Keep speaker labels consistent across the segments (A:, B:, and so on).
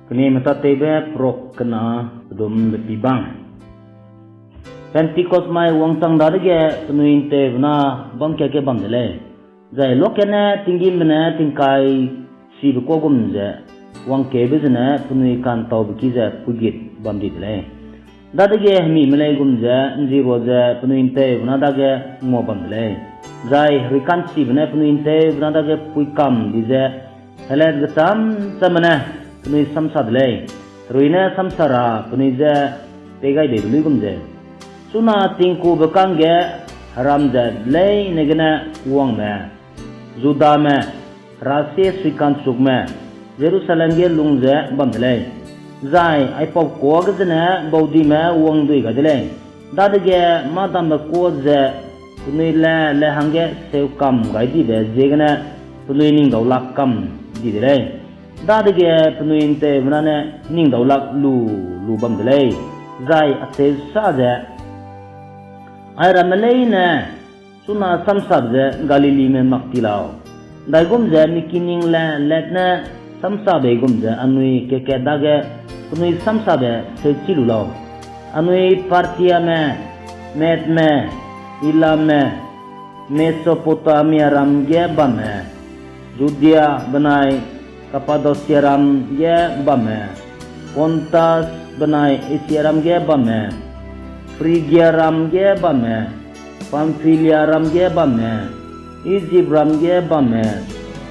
A: kini mata tebe prok kena dum lebih bang Pentecost mai wang tang dari ke penuin te na bang ke bang dele zai lokene tinggi mena tingkai si ko gum je wang ke bezna penui kan tau biki je pugit bam di dele dari ke mi melai gum je nji ro je penuin te na da ke mo bam dele zai rikan si bena penuin te na da ke puikam di je helat getam samana penui samsa dele ruina samsara penui je pegai de dulu gum je Suna tingku bekangge haram jad lay negana uang me Juda me rasi swikan suk me Jerusalem ge lungze bandle Zai ai pop ko gazana baudi me uang dui gadle Dadige madam ko ze punui la hange seu kam gaidi be jegana punui ning daulak kam di dile Dadige punui inte bunane ning daulak lu bandle Zai ate sa je ai ramalei na suna samsab je galili me maktilao dai gum je mikining la letna samsabe gum je anui ke dage kunui samsabe se chilulao anui partia me met me ila me mesopotamia ram ge bame judea banai kapadosia ram ge bame pontas banai asia ram ge bame Phrygia ram ge bame Pamphylia ram ge bame Egypt ram ge bame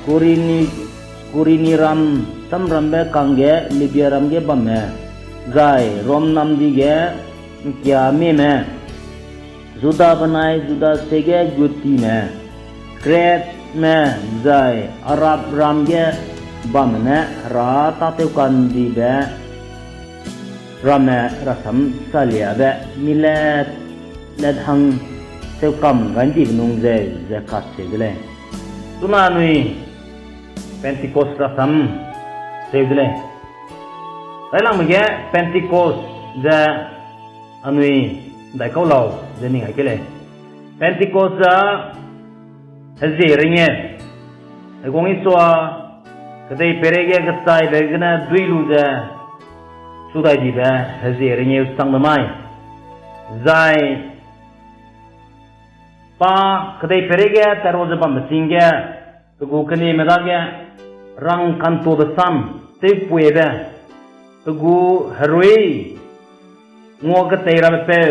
A: Kurini ram samram be kange Libya ram ge bame Zai rom nam di ge kya me Juda banai Juda sege guti me Crete me Zai Arab ram ge bame ra tateukan di be Rame rasam salia be milet led hang seukam ganti benung ze kas segele tuna nui Pentecost rasam segele ailang mege Pentecost ze anui dai kau lau ze ning akele Pentecost za hazi ringe egongi soa kadai perege gatai begna duilu ze Sudai di ba hazi ringe sang mamai zai pa kadai perege taroza pam singa tugu kani medage rang kanto besam te puebe tugu harui ngo gatai ra be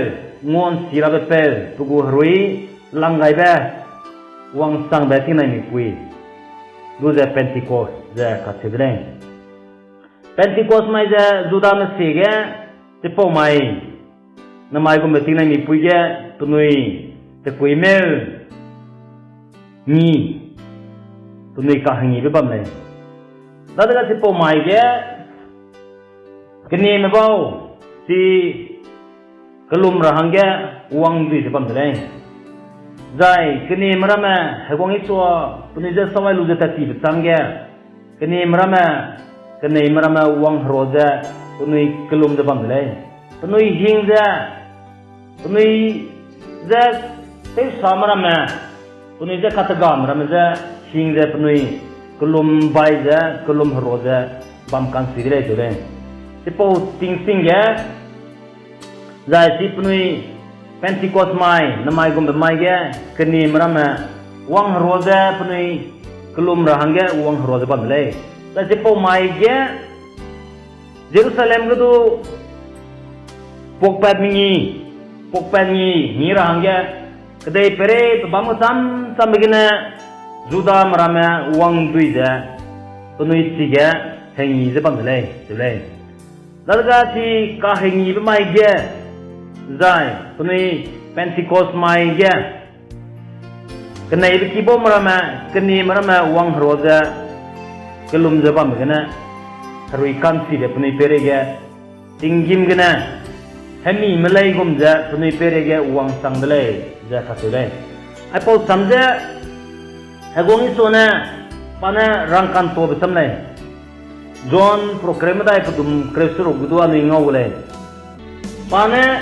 A: ngon sira be tugu harui langai ba wang sang ba tinai mi pui duza Pentecost za katedre Pentecost mai je Juda me sege tipo mai na mai ko meting na mi puige tunui te puimel ni tunui ka hangi be bam le daga tipo mai ge kini me bau si kelum rahangge uang di se bam le zai kini marama hegong iswa tunui je sawai lu je tati betangge kini marama Kenai marama uang roza tunui kelum de bamle tunui hingza tunui za te samarama tunui za kataga marama za hingza tunui kelum baiza kelum roza bam kan sigre jore tipo ting ya za si tunui Pentecost mai namai gum mai ge keni marama uang roza tunui kelum rahangge uang roza bamle Sipo mai ge Jerusalem gudu pokpat mingi ngira hangge kedai pere bamu sam begina Juda marama uang duida penui tiga hengi je bangale dule dalga si ka hengi be mai ge zai penui Pentecost mai ge kenai be kibo marama keni marama uang roza kelum jabam gena harui kansi de punai perege tinggim gena hemi melai gumja punai perege uang sangdale ja kasule apo samja hagongi sona pana rangkan to besamle John program dai putum kresuro gudua ni ngawle pana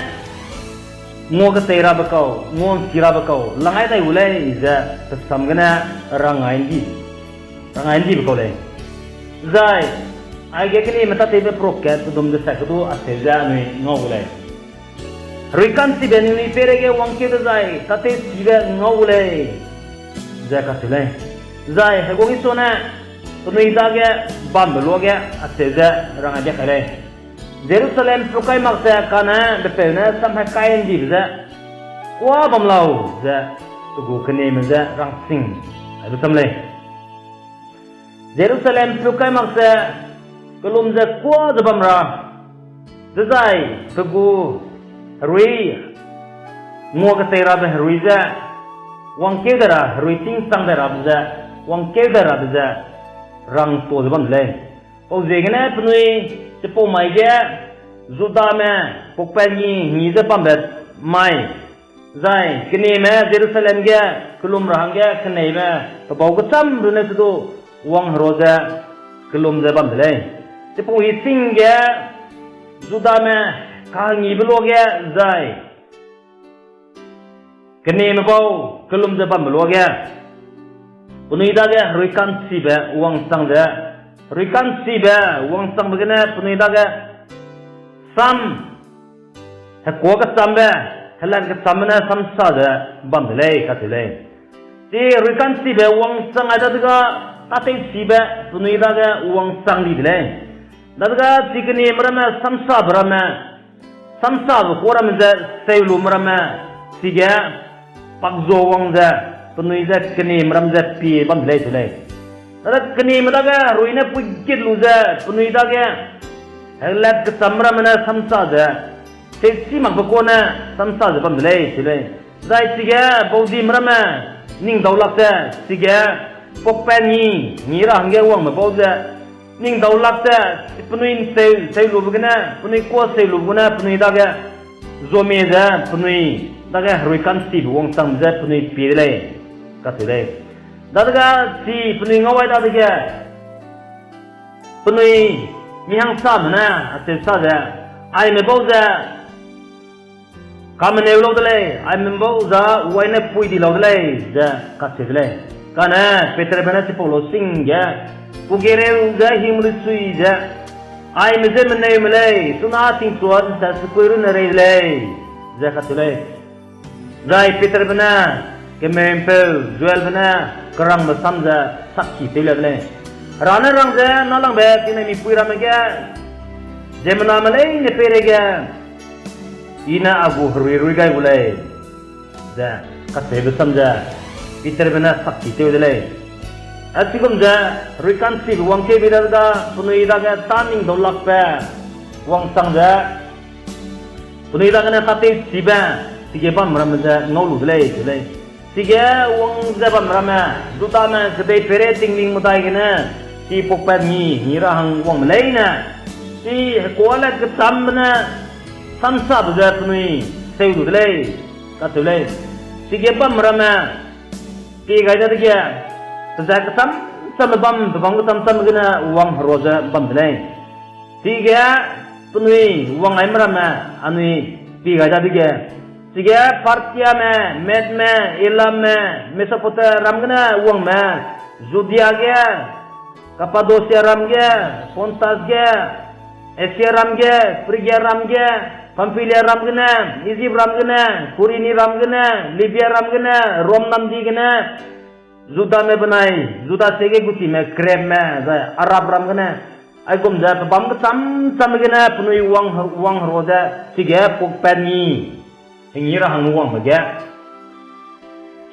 A: ngoga tera bakau ngon kira bakau langai dai ulai ja samgena rangain di bakau le Zai ai ge kini mata tebe proket dum de sa kudu aseja nui ngole rikan si ben ni perege wangke de zai tate sibe ngole ja ka sile zai hegongi sona tunui dage bam loge aseja ranga de khale Jerusalem prokai maksa kana de pena sam ha kain di za kwa bam lau za tugu kene menza rang sing ai samle Jerusalem prokai maksa kelum za kwa za bamra zai tugu rui ngo ka tera be rui za wang ke dara rui ting sang dara za wang ke dara za rang to za bam le o zegene pnui te po mai ge zuda me pokpani ni za pam bet mai zai kini me Jerusalem ge kelum rahang ge kene me to bau ka sam rune tu wang roza kelum za bam le te po hi sing ge zuda me Kangi beloge zai kene me bau kelum je bam beloge punui dage rikan sibe uang sang de rikan sibe uang sang begene punui dage sam he ko ka sambe helan ka samna sam sa de bam le ka tile ti rikan sibe uang sang ada daga tate sibe punui dage uang sang di le daga tikni mrama sam sa brama samsa ko ram za seilu mrama siga pakzo wang za punui za kini mram za pi bam le tule da kini madaga ruina pujit lu za punui daga helat ke samra mana samsa za sesi mak ko na samsa za bam le tule zai siga bodi mrama ning daulak za siga pokpani ni ra hangge wang ma bawza ning daulak za punui sei lu bugna punui ko sei lu bugna punui daga zome za punui daga ruikan si wong sam za punui pile ka tile daga si punui ngawai daga punui mi hang sam na ate sa za ai me boza kamne lo dele ai me boza waine pui di lo dele za ka tile kana petre bana si polo singya pugere za himri sui za ai me zem nei mlei tuna ting tuan sa skuiru na rei lei za khatulei zai peter bana ke mempel jual bana kerang masam za sakki tele le rana rang za nalang be tin mi puira me ga zemna mlei ne perega ina agu hrui rui gai bulai za khatte be samja peter bana sakki tele le Asigum za rikan si wang ke bidaga punui daga taning dolak pe wang sang za punui daga na khate siba sige bam ram za ngolu dle dle sige wang za bam ram duta ma gde pere ting ning mutai gena si pokpa ni ra hang wang mlei na si kola ke sam na samsa za punui sei du dle ka dle sige bam ram ti ga da ge Sejak sam bam sam gena uang roza bam belai. Tiga punui uang ay marama anui tiga jadi ge. Tiga Partia me, Med me, Elam me, Mesopotamia ram gena uang me, Judea ge, Kapadosia ram ge, Pontus ge, Asia ram ge, Phrygia ram ge, Pamphylia ram gena, Egypt ram gena, Kurini ram gena, Libya ram gena, Rom nam di gena. Juda me banai, Juda sege guti me, Krem me, Arab ram gana, ai gom za bam ka sam gana punui uang roda sige pokpani hingira hang uang baga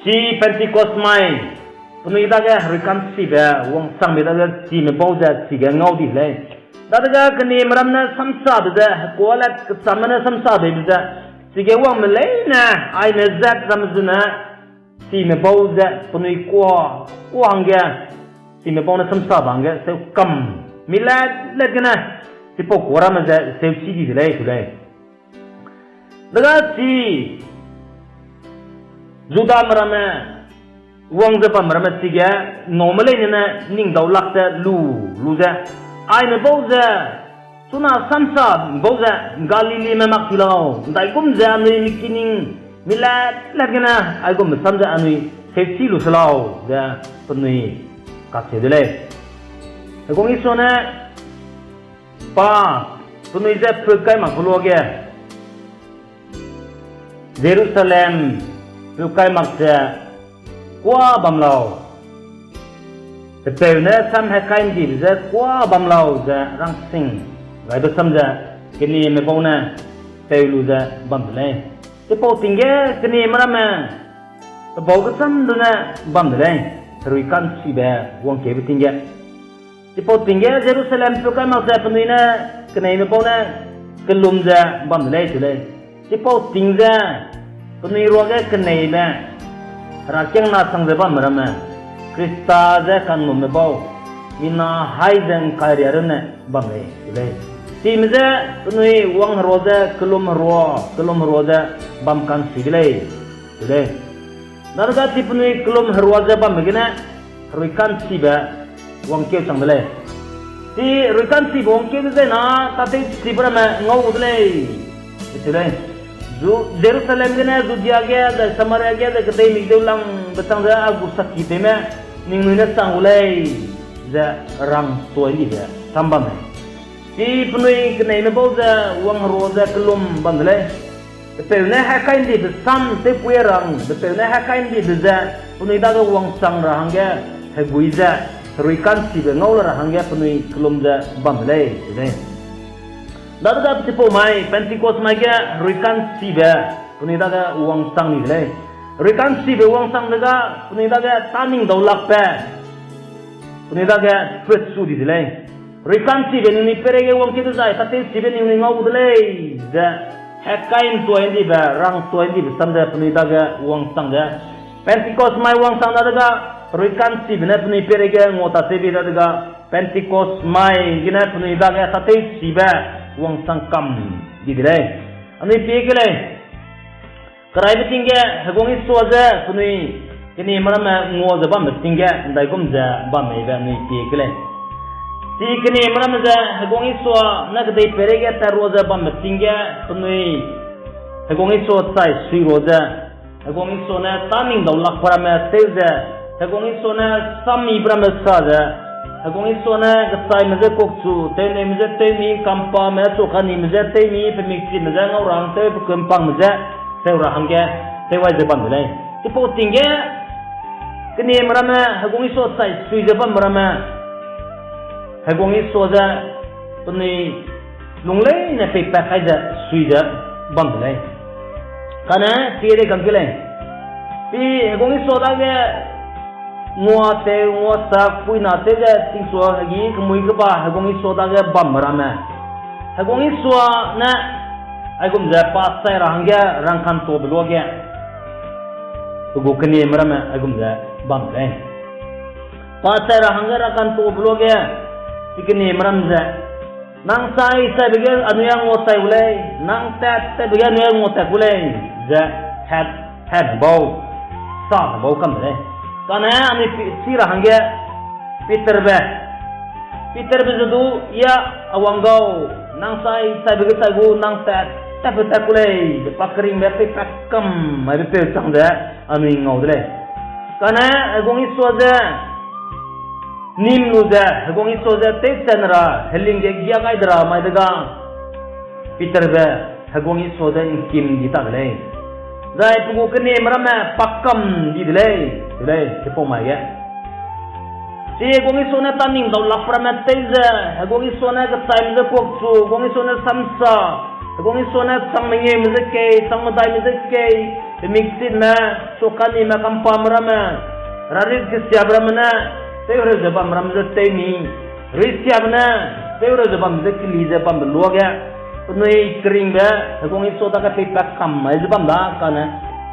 A: si Pentecost mai punui daga rikam si ba uang sang me daga si me bauza sige ngau di le daga kani maramna samsa da kola samana samsa da sige uang me le na ai me zat zamzuna si me bauza punui ko hangga si me bauna samsa bangga se kam milad lagna tipo kora maza se sigi dilai tulai daga si juda marama uang za marama siga normally na ning daulakta luza ai me bauza tuna samsa bauza galili me makilao dai gumza ni mikining milad lagna ai gum samza anui safety lu salao da punui ka se dilai Kung iso na pa punui je phukai makloge Jerusalem phukai makje qua bamlau te pewne sam hakai di je qua bamlau je rang sing gai do samja kini me pona telu je bamle te po tingge kini marama te bau ke sam duna bamle rui kan sibe wong ke tingge te po tingge Jerusalem phukai makje punuina kini me pona kelum je bamle tule te po tingge punui roge kini me rakyang na sangje bamrama Krista je kan mumme bau mina haiden karyarne bamle tule timze punui wang roza kelum roza bam kan sigle tule narga ti punui kelum roza bam begina ruikan siba wang ke changle ti ruikan si wang ke je na tate sibra ma ngau udle tule Jerusalem gena Judea da Samaria da kedai migdeulang betang da agu sakit me ninguina sangulai za rang toili da sambam ti punui kenai me boza wang roza kelum bandle tepelne hakain di sam te puerang tepelne hakain di za punui da wang sang rahangga heguiza ruikan si be ngau rahangga punui kelum da bandle ne Dapat tipu mai Pentecost mai ke ruikan sibe puni daga uang sang ni le ruikan sibe uang sang daga puni daga taning daulak pe puni daga fruit su di le ruikan sibe ni perege uang kita zai tapi sibe ni ngau le da hakain tu ini ba rang tu ini samda puni daga uang sang da Pentecost mai uang sang daga ruikan sibe na puni perege ngota sibe daga Pentecost mai gina puni daga tapi sibe wang sangkam gidre ani pekele karai betingge hagongi soja punui kini marama ngoza bam betingge ndai gomja bam eba ni pekele ti kini marama ja hagongi so nagdai perege ta roza bam betingge punui hagongi so sai sui roza hagongi so na taming daulak parama teza hagongi so na sami brama saja Agong iso na kasay maze koksu, tayo na maze tayo ni kampa maze sokani maze tayo ni pemiksi maze ngawrang tayo pagkumpang maze tayo rahangge tayo waj jaban mulai. Tipo tingge kini marama agong iso say sui jaban marama agong iso ja puni lunglay na pepa kaya sui jaban mulai. Karena tiada kangkilay. Pi agong iso lagi ngua sa pui na te ga ting so gi kemui ke ba hagong iso da ga bam rama hagong iso na agum ja pa sai rangya rang kan to blo ga to go kni marama agum ja bam le pa sai rangya rang kan to blo ga tikni maram ja nang sai sai bege anuyang ngo sai ulai nang ta ta bege anuyang ngo ta ulai ja hat bau sa bau kam le karena ani sirah hangga Peter bejudu ya awangau nang sai begitu sagu nang tak kulai pakering bepe pakam bepe sangda ami ngau deh karena agongi soja nim nuja agongi soja te senra heling dia kai dra mai daga Peter be agongi soja kim kita deh Zai pugu kene marama pakam di delay kepo mai ya. Si gongi sona taning dau laprama teza, gongi sona ka time ze koksu, gongi sona samsa, gongi sona sangmenye muzeke, sangmadai muzeke, mixin ma sokani ma kampa marama. Rarid ke siabramana, teyore zabam ramza teni, risiabna, teyore zabam zekli zabam luaga. Punui kering be, agong iso daga pepa kam, ezbam da kana.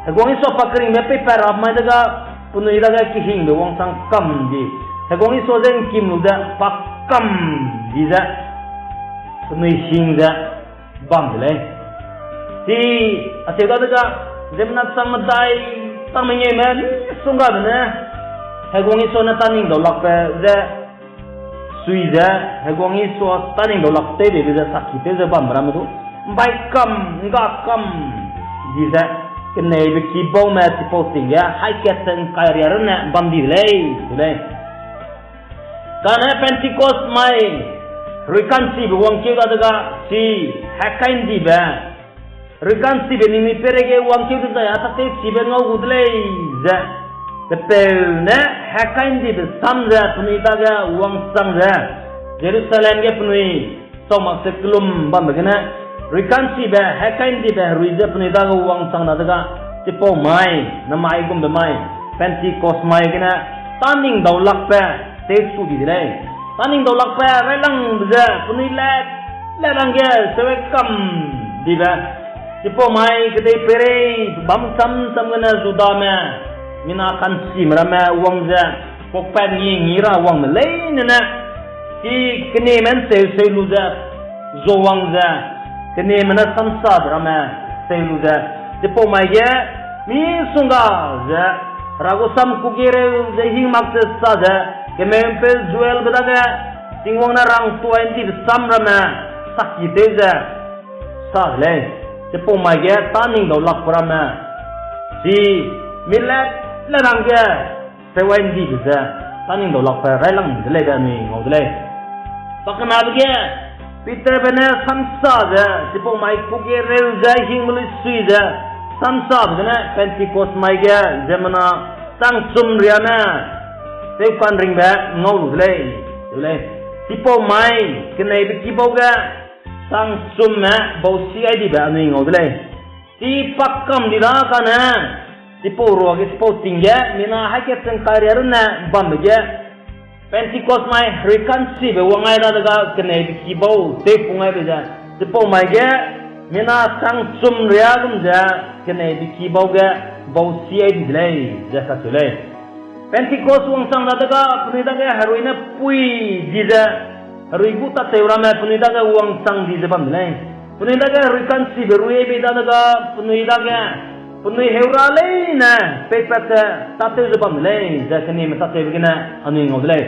A: Agong iso pa kering be pepa rap mai daga punui daga kihing be wong sang kam di. Agong iso jeng kim nuda pa kam di da. Punui sing da bam le. Ti asega daga zemnat sang madai tang menye men sunga bena. Agong iso na taning do lak pe da Suiza, hagong iso taning dolak te de bisa sakit te zabam ramadu. Baik kam, enggak kam. Bisa kena ibu kibau mati posting ya. Hai keten karya rena bam di lay, Karena Pentecost mai rikan si be wang keu daga si hakain di be rikan si be ni perege wang keu da ya ta te si be ngau gudle za te ne hakain di be samza puni daga wang sangza Jerusalem ge puni somak se klum bam begena rikan si be hakain di be ruize puni daga wang sang daga tipo mai na mai gum be mai Pentecost mai gena taning dau lak pe te su di dile taning dau lak pe rai lang bza puni le lang ge sewe kam di ba tipo mai gede pere bam sam gena suda me mina kan si mera me wang za pok pen ngi ra wang me le na ki kene men se lu za zo wang za kene men sam sa dra me se lu za tipo mai ge mi sunga za rago sam kugere ze hing mak se sa za ke me pe juel bada ge tingwang na rang 20 sam ra me sakki te za sa le tipo mai ge taning do lak pra me si milet la rang ge se wen di za taning do lak pra rai lang de le ga ni ngau de le pakna ge Peter bene samsa za tipo mai kugere za hing muli sui za samsa bene Pentecost mai ge zemana sang sum riana te kan ring ba ngau de le tipo mai kene bi kibo ga sang sum na bo si ai di ba ni ngau de le ti pakam di da kana tipo ro ge tipo tingya mina ha ke teng karya na bam ge Pentecost mai rikan si be wangai da ga kene bi kibo te pungai be ja tipo mai ge mina sang sum ria gum ja kene bi kibo ga bo si ai di le ja ka le Pentecost wang sang da ga puni da ga heroina pui di ja Rui buta teura me puni daga uang sang di depan le puni daga rikan si berui be daga puni daga puni heura le na pepet tate depan le jakani me tate begina ani ngod le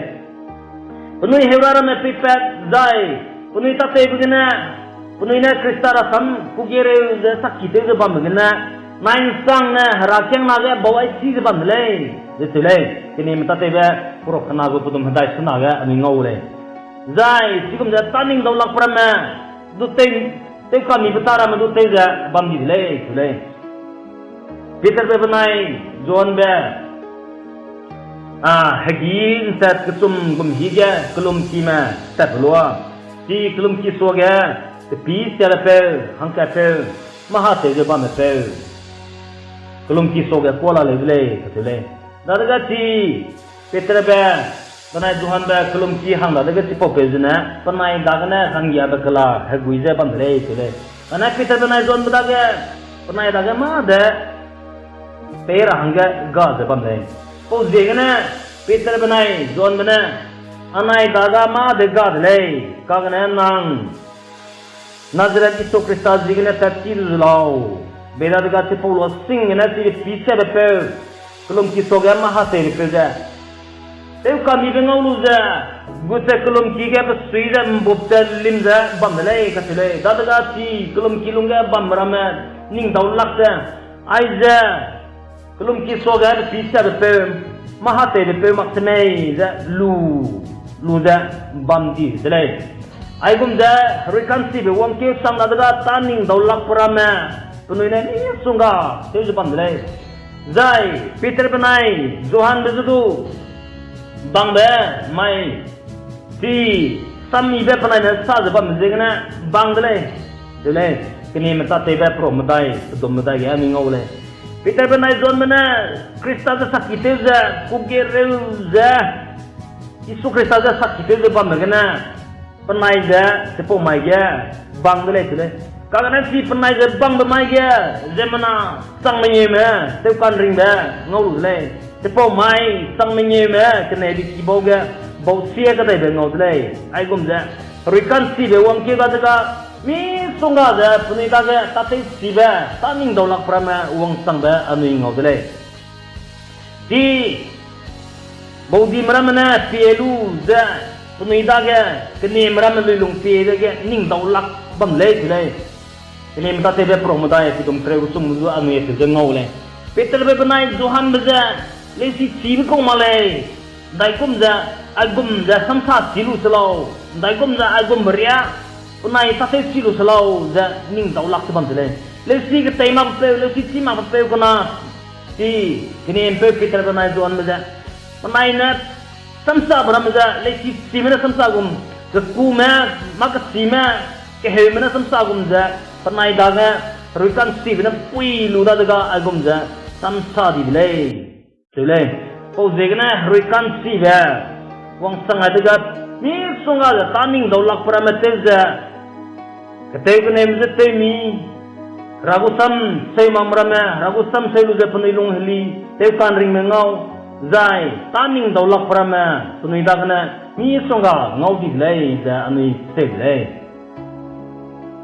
A: puni heura me pepet zai puni tate begina puni na kristara sam kugere je sakite depan begina main sang na rakyang na ga bawai si depan le jetule kini me tate be puro kana go pudum hadai suna ga ani ngole Zai, sikum za taning dau lak prama du te kami betara ma du te za bam di le le Peter be banai John be hagin sat kusum gum higa kulum kima sat lua ti kulum ki soga te pi sala pe hangka pe maha te je bam pe kulum ki soga kola le le daga ti Peter be Panai Tuhan ba kelum ki hang da ga tipo pezna panai dagna hangya ba kala haguize bandle tule panai Peter panai zon badaga panai daga ma da pera hanga ga ze bandle po zegna Peter panai zon bana anai daga ma de ga le kagna nang Nazareth Isu Kristus jigna tatil lao beda daga tipo lo sing na ti pise ba pe kelum ki soga ma ha te peza Teu kami bengau luza, gute kelum kiga pesuida mbupta limza bamlei katile, dadaga si kelum kilunga bamrama ning daulak da, aiza kelum kisoga pisa bepe, mahate bepe maksmei za luza bamdi dele. Aigum da rekansi be wong kiu sang dadaga taning daulak perama, penuina ni sunga teu bamlei. Zai Peter benai, Johan bezudu. Bang be mai ti sami be panai na sa ba mjegna bang dele kini mata te be pro madai to madai ya mi ngole Peter be nai zon mena Krista za sakite za kugere za Isu Krista za sakite za ba mgna panai za te po mai ya bang dele kagana si panai za bang be mai ya zemana sang menye me te kan ring be ngolu le Tepo mai sang menye me kene di kiboga bau sia ka dai ngau dai ai gum ja rikan si be wang ke ga mi sunga ja puni ta ga ta te si ba taning dau lak prama wang sang ba anu ngau dai di bau di maramana pielu ja puni ta ga kene maram lung pi ga ning dau lak bam le dai kene mata te be pro modai ti dum tre usum lu anu ye te ngau le Peter be banai Johan beja Lesi ciri kau malai, dai kum za, agum za samsa cilu selo, dai gom za ai gom beria punai ta se silu salau za ning dau lak bam le le si ke tai ma pe le si chi ma pe ko na si kini empe pitar ko na don me za punai na samsa bram za le si me na samsa gum ke ku ma ka si ma ke he me na samsa gum za punai da ga ruikan si na pui lu da ga ai gom za samsa di le ko ze na ruikan si ba wang sang ada ga mi songa da taning dau lak pra me te za Ketai ko nem ze te mi ragusam sei mamra me ragusam sei lu ze punai lung heli te kan ring me ngau zai taning dau lak pra me punai da kana mi songa ngau di lai za ani te lai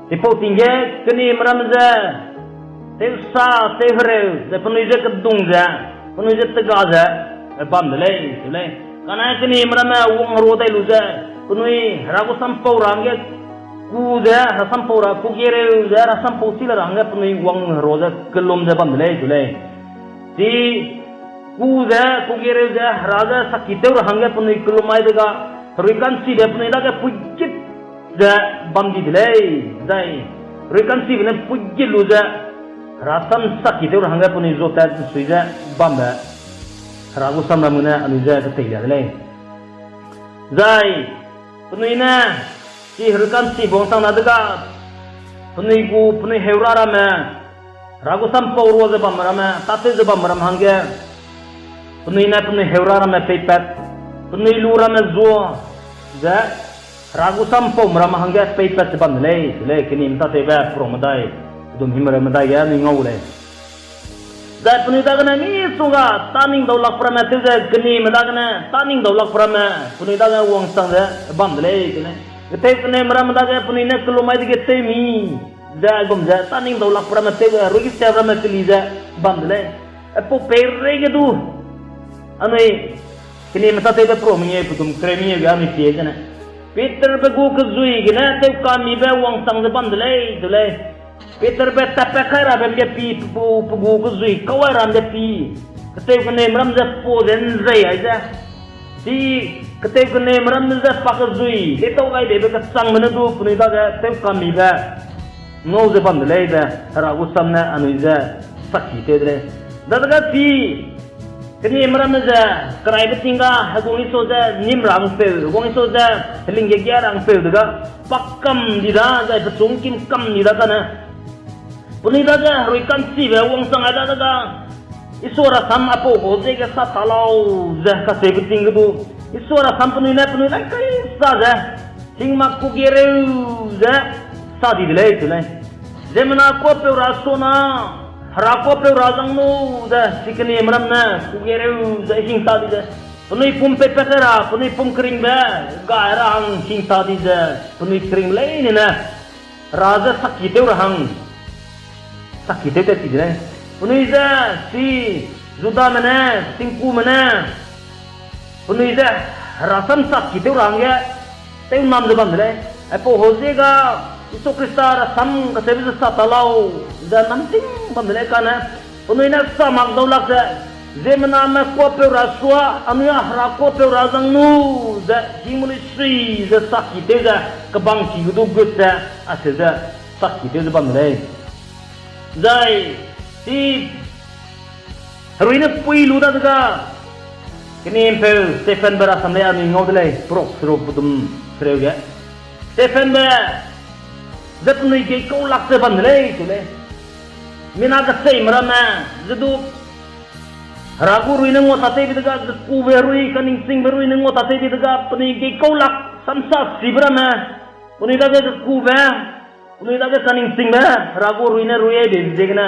A: ipo tingge kini mram ze te sa te hre ze punai ze kadung za punai ze tega za bam lai kana kini mram me wong ro dai lu za punai ragusam paurange ku za rasam pora ku gere za rasam posila ranga punai wang roza kelom za bam le ti ku za ku gere za raja sakite ranga punai kelomai daga rikan si de punai daga pujit za bam di le dai rikan si ne pujit lu za rasam sakite ranga punai zota suiza bam ba ragu sam ramuna anuja ka teiya le zai punai na si hrukan si bongsang na daga punai heura rama ragu sam pawro za bam rama tate za bam ram hange punai heura rama peipat punai lu rama zo za ragu sam paw ram hange peipat bam le kini mta te ba promadai dum himra madai ya ni ngau le za punai daga na mi sunga taning daulak prama te za kini madaga na taning daulak prama punai daga wong sang za bam le kini Ketai kene meram daga punai na kelomai dige te mi za gom za taning daulak prama te rugi sa prama keliza bandle apo perre ge du anai kini mata te pro mi e putum kremi ga mi pie kana Peter be go ke zui ge na te ka mi be wang sang za bandle dule Peter be tape khaira be ge pi pu go ke zui kawai ram de pi ketai kene meram za po den zai ai za si ketai kene meram za pak zui le tau lai de be ka sang mana du punai daga te ka mi ba ngau ze bam le da ragu samna anu za sakki te de daga ti kene meram za krai be tinga hagungi so za nim rang pe gongi so za lingge gya rang pe daga pakam di da za chung kim kam ni da kana punai daga roi kan si be wong sang ada daga isora sam apo ho je ga sa talau za ka se be tinga du isora sampuni na kai saja sing makku gereu za sadi dile tule zemna ko pe rasona hara ko pe razang nu za sikni emram na ku gereu za sing sadi za punai pum pe pekara punai pum kring ba garang sing sadi za punai kring lai ni na raja sakite rahang sakite te tidile punai za si juda mana singku mana punai za rasam sak kita orang ya teu nam je bam le apo hoje ga iso krista rasam ka sebi sa talau da namting bam le kana punai na sa mak daulak za zemna ma ko pe raswa anu ya hra ko pe razang nu za himuni sri za sak kita za ka bang ki du gut za ase za sak kita bam le zai ti ruina pui lu da ga kini empel Stephen bara samle ami ngau dele pro sro putum freu ya Stephen ba zat nui ke ko lak se ban le tule mina ga sei marama zudu ragu ruina ngo tate bi daga ku verui kaning sing verui ngo tate bi daga puni ke ko lak samsa sibrama puni daga ku ba puni daga kaning sing ba ragu ruina ruye de jegna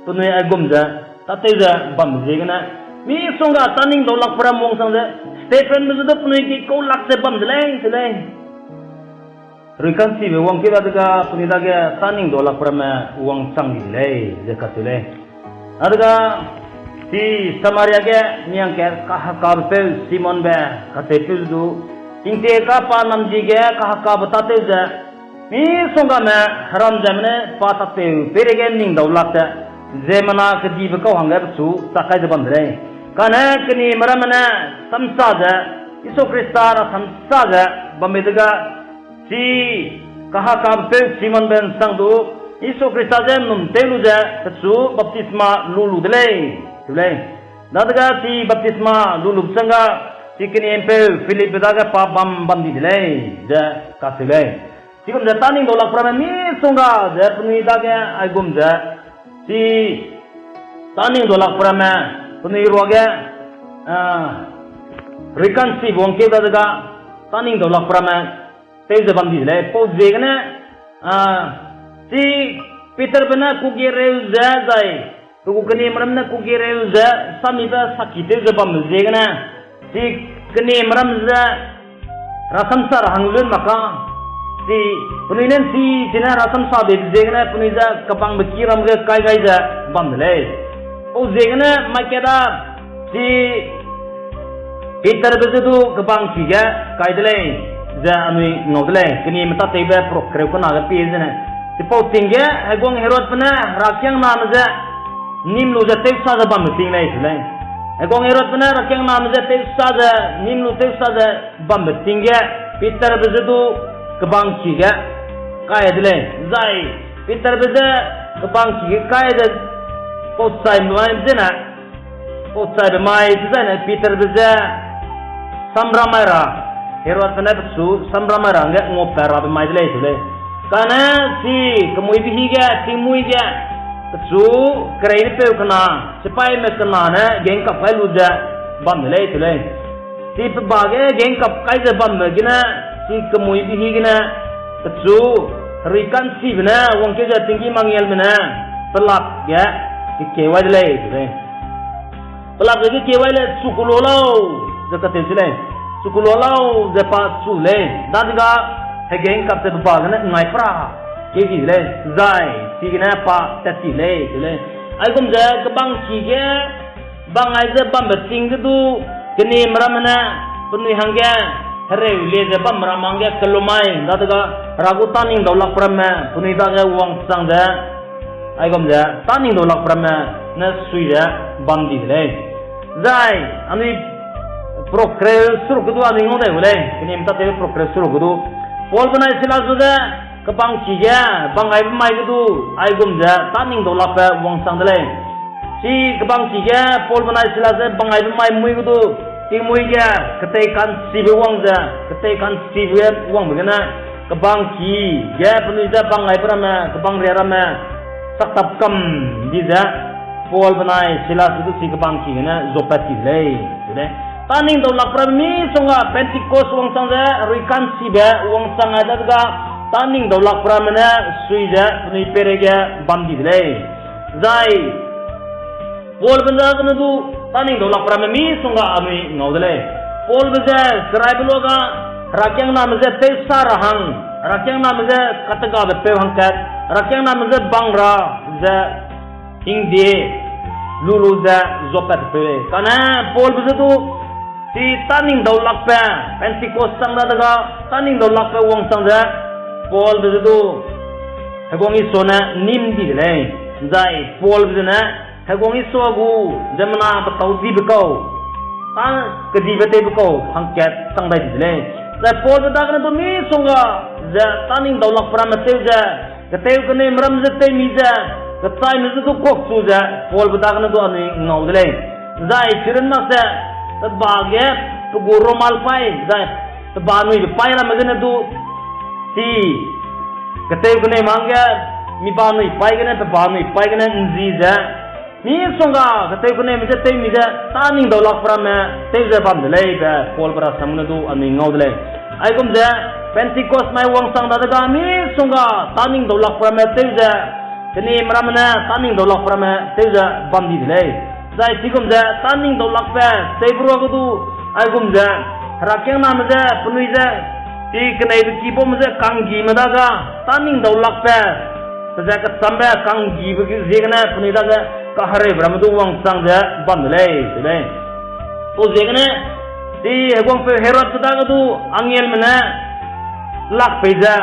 A: puni agum za tate za bam jegna mi songa taning dolak pra mong sang de Stephen mezudo punai ki ko lak se bam de rikan si be wang kira daga punai daga taning dolak pra ma wang sang di le je ka tule adaga si samaria ge niang ke ka ka pe simon be ka te du tingte ka pa nam ji ge ka batate je mi songa me haram jamne pa tate pere ge ning dolak te zemana ke ji be ko hanga su sakai de bam de kana kini maramana samsaja iso kristara samsaja bamedega si kahakam pe Simon ben sangdu Isu Krista je num telu je tsu baptisma lulu dele dele nadaga si baptisma lulu sanga si kini empe Philip daga pa bam di dele je kasile sikum je taning dolak prame mi sunga je puni daga agum je si taning dolak prame puni roge rekansi bongke daga taning dolak prame teze bam di dele po zegane si Peter bena kugireu zai kugani maram na kugireu za samita sakite za bam zegana si kani maram za rasam sar hanglun maka si puninen si sina rasam sa be zegana punija kapang bekiram ge kai za bam le o zegana makeda si Peter bezu kapang kiga kai dele za ami ngodle kani mata tebe prokreu ko na pe zena Tipo tingge, agong herot pena rakyang nama je nim lu je teksa je bam ting nai sile. Agong herot pena rakyang nama je teksa je nim lu teksa je bam tingge. Peter bezu kebang kiga kaya dile. Zai Peter bezu kebang kiga kaya je potsai muai jena. Potsai bermai jena Peter bezu samramai ra. Herot pena bezu samramai ra nggak ngopera bermai dile sile. Karena si kemui bihiga timuiga su kerai pe kena sepai me kena na geng kap kai luja bam le tule si pebage geng kap kai je bam gina si kemui bihigina su rikan si bena wong ke ja tinggi mangial bena pelak ya ki kewai le tule pelak ge kewai le sukulolau zakat tule sukulolau zepa su le dadga Hegeng kap te bagana ngai pra kegi le zai signa pa tati le le ai kum ja kabang kige bang ai ja bam beting du kini maramana puni hangga hare le ja bam ramangga kelumai dadaga ragutan ing dolak prama puni daga wang sang ja ai kum ja taning dolak prama na suida bam di le zai ani prokre sur kudu ani ngode le kini mta te prokre sur kudu Paul benai silas juga kebang cija bang ai mai gitu ai gumja taning dolak pe wong sang dele si kebang cija Paul benai silas bang ai mai mui gitu ting mui ja ketekan si wong ja ketekan si wong begana kebang ki ja penija bang ai prama kebang rerama saktap kam dija Paul benai silas itu si kebang ki na zopati le deh taning dolak prami songa Pentecost wong sangja rikan siba wong sanga daga taning dolak pramana suida ni perega bamdi le zai pol benda kana du taning dolak prami songa ami ngaudle pol benda serai beloga rakyang nam je tesa rahang rakyang nam je kataga be hangkat rakyang nam je bangra za ingde lulu za zopat pe kana pol benda tu si taning dolak pe Pentecost sang daga taning dolak pe wong sang ja Paul bedu hagong isona nim di le zai Paul bedu na hagong isogu jamna batau di bekau tan kedi bete bekau hangkat sang dai di le zai Paul bedu kana to mi songa ja taning dolak pra ma teu ja keteu kene mram je te mi ja ketai mi tu kok su ja Paul bedu kana to ani ngau de le zai chiren na se Tebage peguro malpai zai tebanui pai la magana du si keteu kene mangga mi banui pai kene tebanui pai kene nziza mi songa keteu kene mi te mi ja taning dolak prama teza bam le ba pol bara samna du ani ngaudle ai kum ja Pentecost mai wong sang daga mi songa taning dolak prama teza kene maramana taning dolak prama teza bam di le zai tikum ja taning dolak pe sebro gudu ai gum ja rakyang nam ja punui ja ti kenai ki pom ja kanggi madaga taning dolak pe ja ka sambe kanggi bu jegna punui da ka hare brahmadu wang sang ja bam le le o jegna ti hegong pe herot da gudu angel mena lak pe ja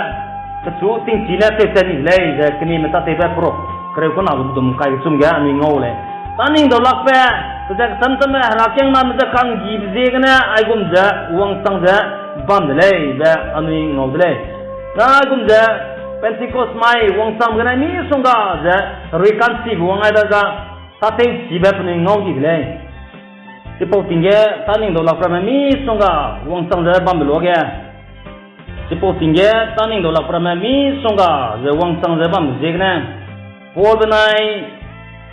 A: kecu ting cina te tani le ja kini meta te ba pro kre ko na dum kai sum ga ami ngole taning dolak pe sejak tantan rakyang nam ja kang gi zegna ai gum ja wang sang ja bam le ba ani ngol le na gum je Pentecost mai wong sam gana mi songa je rekansi wong ai daga tate sibe puni ngau di le tipo tingge taning do la pra mi songa wong sam je bam lo ge tipo tingge taning do la pra mi songa je wong sam je bam je gna pol banai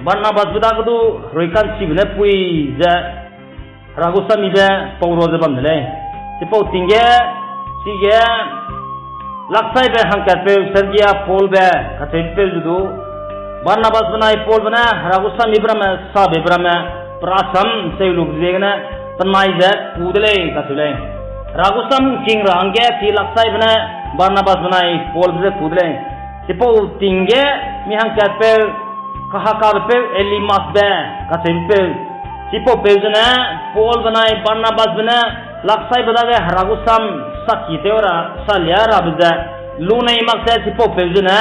A: Barnabas buda kudu rekansi bne pui je ragu sami be pawro je bam le tipo tingge sige Laksai be hangkat pe Sergia Paul be katen pe judu Barnabas banai Paul bana ragusam ibrama sab ibrama prasam seuluk zegna tanai je kudle katule ragusam king rangge ti laksai bana Barnabas banai Paul be kudle tipo tingge mi hangkat pe kahakar pe Elimas be katen pe tipo pe jana Paul banai Barnabas bana laksai bada ge ragusam sakite ora salya rabza lunai maksa si popezuna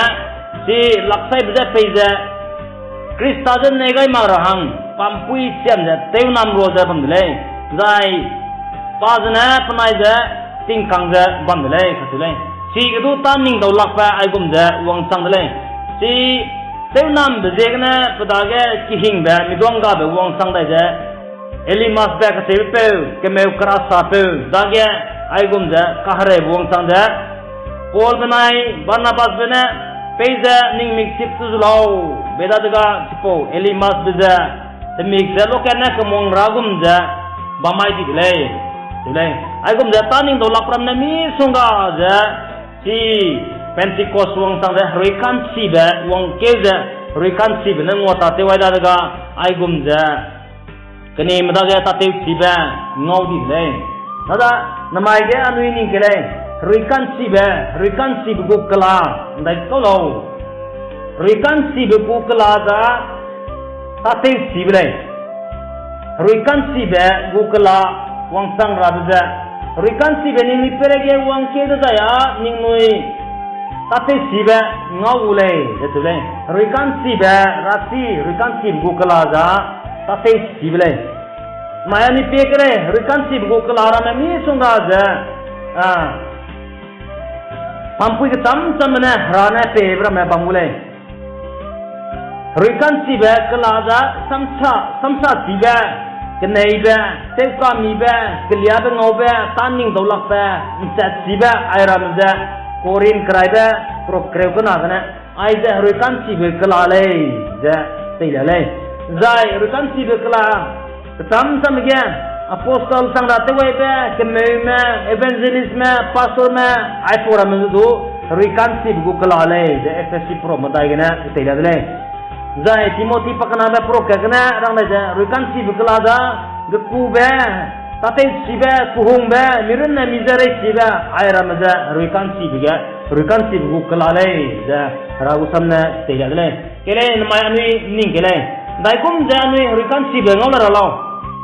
A: si laksai bza peiza kristajen negai marahang pampui siamja teunam roza bamdle zai pazna panaiza tingkangza bamdle khatule si gedu taning do lakpa aigumza wang sangdle si teunam bjegna padage kihingba midwanga be wang sangdaiza Elimas be khatepe kemeu krasa pe dage aigumja kahre buang sangja Paul benai Barnabas bena peiza ning mik sip tuzlau beda daga tipo Elimas beza temik zelo kana kemong ragumja bamai dilai aigumja taning do lakram na mi songa ja si Pentecost wang sangja rekan si be wang keza rekan si bena ngota te waida daga aigumja kene madaga tate si be ngau dilai nada namai ge anui ning kele rekan si bu kala ndai tolo rekan si bu kala da tate si ble rekan si be bu kala wang sang rabza rekan si be ni perege wang ke da ya ning nui tate si be ngau le jetule rekan si be rasi rekan si bu kala da tate si ble Maya ni pekre rekansi bu kelara me mi sunga ja pampui ke tam na rana pe bra me bangule rekansi be kelaja samsa tiga kenai be teka mi be kelia be ngau be taning dolak be insat siba aira me korin krai be pro kreu kana kana ai ja rekansi be kelale ja teilale zai rekansi be kelala Tam again, apostle sang rate webe, kememe, evangelist me, pastor me, I for a minute rekansi bu kelale, the FSC pro madagena, itayadle. Zai Timothy pakana be pro kagana, rang na rekansi bu kelada, the kube, tate sibe, kuhung be, mirun na mizare sibe, ayra maza rekansi biga, rekansi bu kelale, the ragusamna itayadle. Kele namai ningkele. Daikum ja anui rekansi be ngolar alaw.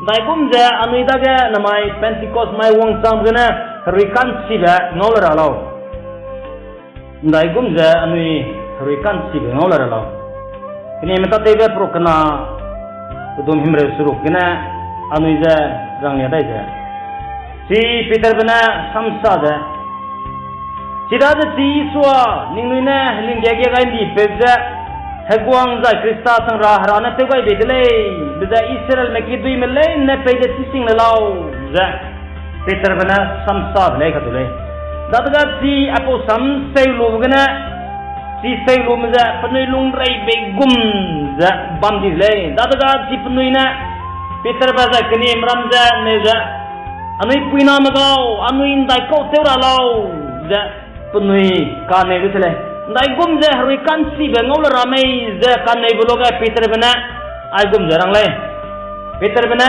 A: Daikum ja anui daga namai Pentecost mai wong sam gana rekansi be ngolar alaw. Daikum ja anui rekansi be ngolar alaw. Kini meta tebe pro kana udum himre suru gana anui ja rang ya dai ja. Si Peter bena samsa ja. Sida ja si swa ningluina linggege ga ndi peza Hegwang za Krista sang rana te gai bedele bida Israel me ki dui mele ne pede sising le law za Peter bana samsa le khatule dadaga si apo sam seilu gana si seilu mza panui lung rai be gum za bam di le dadaga si panui na Peter baza kani imramza ne za anui puina magaw anui ndai ko teura law za panui ka ne gutele Dai gum je rekansi be ngol ramai je kan nei buloga Peter bena ai gum jarang le Peter bena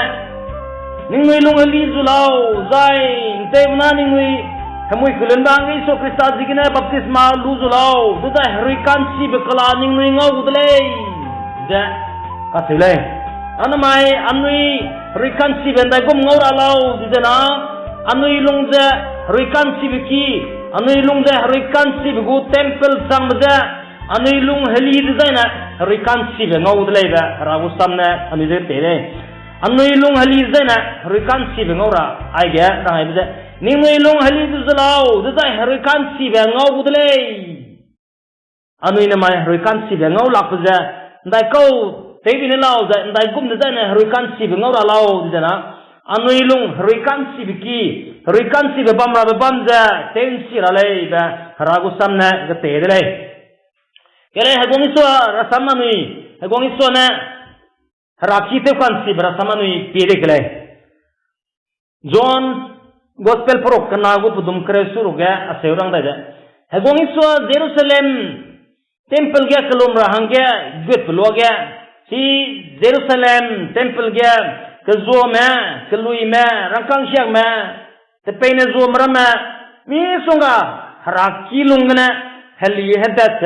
A: ningui lung ali zulau zai te bena ningui kamui kulen bang iso Krista jigina baptisma lu zulau du da rekansi be kala ningui ngau udle je kasile anamai anui rekansi be dai gum ngau ralau du na anui lung je rekansi be ki anui lung de rekansi bu temple sang de anui lung heli de na rekansi be ngau de ba ragu samna anui de tere anui lung heli de na rekansi be ngora ai ge rang ai de นิ่งไม่ลงฮัลลีดูสลาวจะได้หรือการสีแบบเงาบุตรเลยอันนี้นะไม่หรือการสีแบบเงาหลักจะได้เขาเทวินเล่าจะได้กุมจะได้หรือการสีแบบเงาเราจะนะอันนี้ลงหรือการสีแบบกี้หรือการสีแบบบัมราแบบบัมจะเต็มสีอะไรแบบรากุสัมนะก็เตะเลยก็เลยให้กงอิสวารัศมานุยให้กงอิสวานะราคีเทกันสีแบบรัศมานุยปีเด็กเลยจอห์นGospel prok kena gu pudum kresur ga aseurang daja hegong iswa Jerusalem temple ga kelum rahang ga gut pelo ga si Jerusalem temple ga kezo ma kelui ma rangkang siak ma tepene zo marama mi songa haraki lungna heli hadat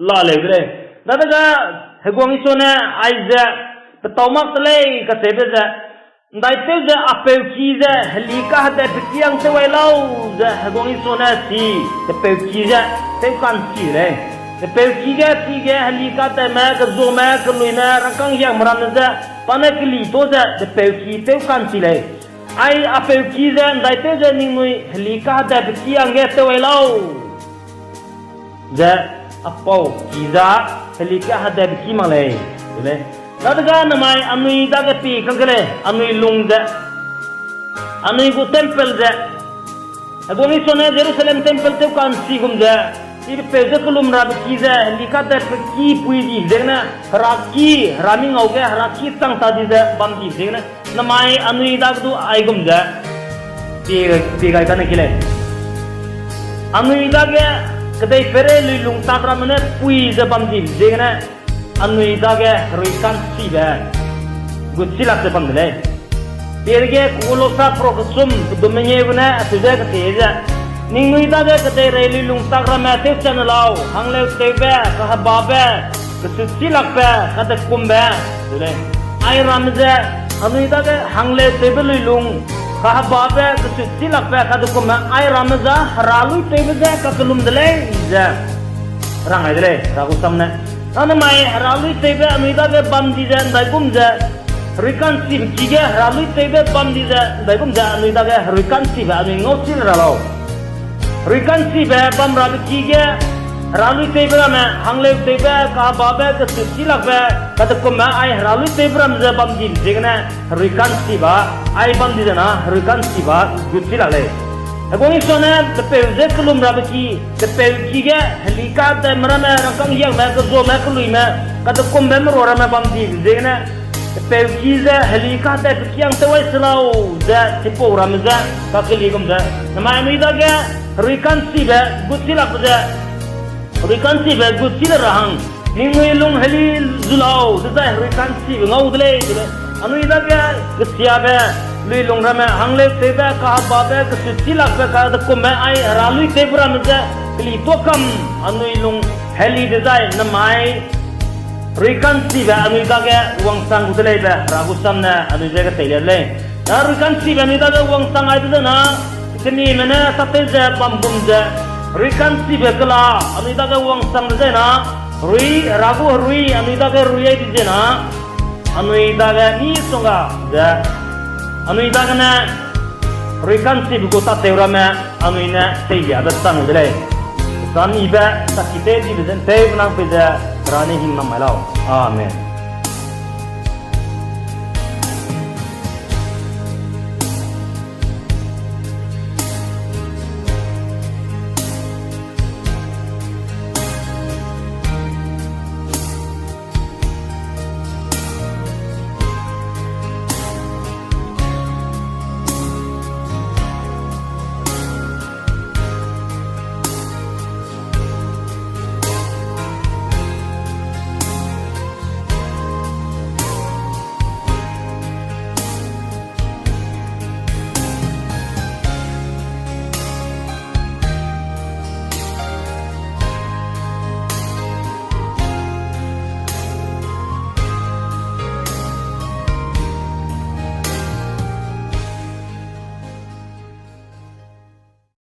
A: la legre dadaga hegong iswa na aiza betaumak tele kasebeza daite je apel kiza halika hada pikiang se wailau je hagong isona si te pel kiza te kan si le te pel kiga si ge halika te ma ka zo ma ka luina rakang yang maran je panakli to je te pel ki te kan si le ai apel kiza daite je ningui halika hada pikiang ge te wailau je apau kiza halika hada pikimang le le Nadaga namai anui daga pi kangkale anui lungda anui gu temple da agongi sone Jerusalem temple te kan sigum da ir peze kulum rab kiza likata ki pui di degna raki raming auge raki tang ta di da bam di degna namai anui dag du aigum da pi gai kana kile anui daga kedai pere lung takra mena pui da bam di degna anui dage ruikan sibe gutsilak de pamdele perge kulosa proksum dumenye guna atuja keteja ningui dage kete reli lung takra mate chanalao hangle tebe kahababe kesutsilak be kata kumbe dule ai ramze anui dage hangle tebe lung kahababe kesutsilak be kata kumbe ai ramza ralu tebe de kakelum dele ja rangai dele ragu samne Nana mai ralu tebe amida ke bam di jan dai kum ja rikan sib kiga ralu tebe bam di ja dai kum ja amida ke rikan sib ami ngosil ralo rikan sib bam ralu kiga ralu tebe ma hangle tebe ka babe ke silak be kata kum ma ai ralu tebe ram ja bam di jegna rikan sib ai bam di jana rikan sib gutila le Agong isona tepel je kelum rabaki tepel kiga halika te marana rangkang yang ma ke zo ma kelui ma kata kombe merora ma bam di jena tepel kiza halika te pikiang te wai selau za tipo ramza ka keli gum za nama ini daga rikan siba gutila puja rikan siba gutila rahang ningui lung hali zulau za rikan siba ngau dele anu idaga kesiabe lui lung rame hangle tebe ka babe kesutila pe ka ko me ai ralu tebra mja kli to kam anu lung heli design namai rikan siba anu idaga wang sang gudele be ragu samna anu jaga tele rikan siba anu idaga wang sang ai dana kini mena sateze bam bumja rikan siba kala anu idaga wang sang dena rui ragu rui anu idaga rui ai dena anu idaga ni songa ja anu idaga na rikan sib ko ta teurama anu ina tege ada tanu dele san iba sakite di den te nang peda rani himma malau amen